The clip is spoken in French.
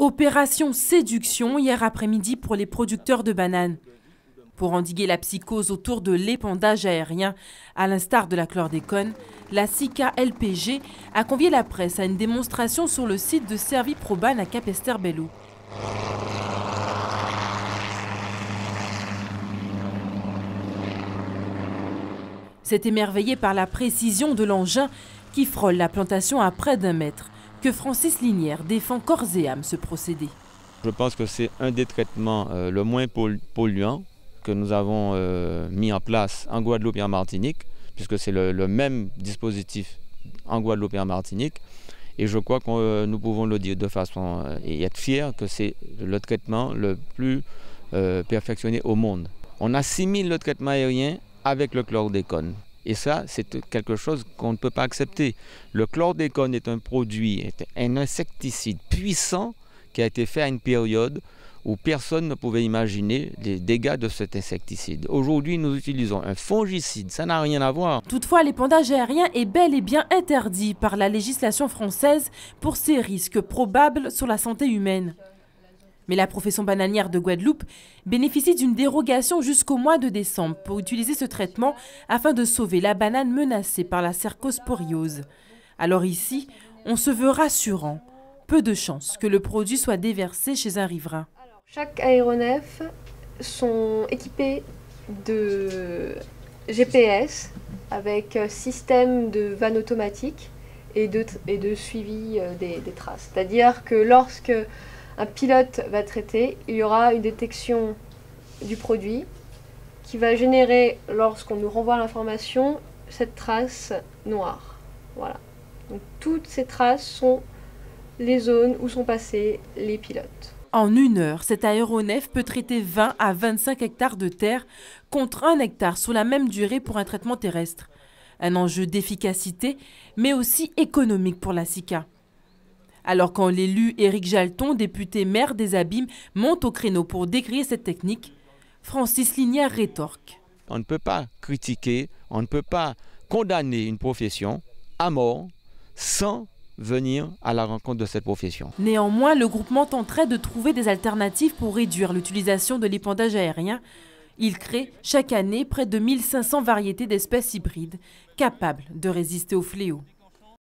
Opération séduction hier après-midi pour les producteurs de bananes. Pour endiguer la psychose autour de l'épandage aérien, à l'instar de la chlordécone, la SICA LPG a convié la presse à une démonstration sur le site de Serviproban à Capesterre-Belle-Eau. C'est émerveillé par la précision de l'engin qui frôle la plantation à près d'1 mètre que Francis Linière défend corps et âme ce procédé. Je pense que c'est un des traitements le moins polluants que nous avons mis en place en Guadeloupe et en Martinique, puisque c'est le même dispositif en Guadeloupe et en Martinique. Et je crois que nous pouvons le dire de façon et être fiers que c'est le traitement le plus perfectionné au monde. On assimile le traitement aérien avec le chlordécone. Et ça, c'est quelque chose qu'on ne peut pas accepter. Le chlordécone est un produit, un insecticide puissant qui a été fait à une période où personne ne pouvait imaginer les dégâts de cet insecticide. Aujourd'hui, nous utilisons un fongicide, ça n'a rien à voir. Toutefois, l'épandage aérien est bel et bien interdit par la législation française pour ses risques probables sur la santé humaine. Mais la profession bananière de Guadeloupe bénéficie d'une dérogation jusqu'au mois de décembre pour utiliser ce traitement afin de sauver la banane menacée par la cercosporiose. Alors ici, on se veut rassurant. Peu de chances que le produit soit déversé chez un riverain. Chaque aéronef sont équipés de GPS avec système de vanne automatique et de suivi des traces. C'est-à-dire que lorsque un pilote va traiter, il y aura une détection du produit qui va générer, lorsqu'on nous renvoie l'information, cette trace noire. Voilà. Donc toutes ces traces sont les zones où sont passés les pilotes. En 1 heure, cet aéronef peut traiter 20 à 25 hectares de terre contre 1 hectare sur la même durée pour un traitement terrestre. Un enjeu d'efficacité, mais aussi économique pour la SICA. Alors quand l'élu Éric Jalton, député maire des Abîmes, monte au créneau pour décrire cette technique, Francis Linière rétorque. On ne peut pas critiquer, on ne peut pas condamner une profession à mort sans venir à la rencontre de cette profession. Néanmoins, le groupement tenterait de trouver des alternatives pour réduire l'utilisation de l'épandage aérien. Il crée chaque année près de 1500 variétés d'espèces hybrides capables de résister au fléau.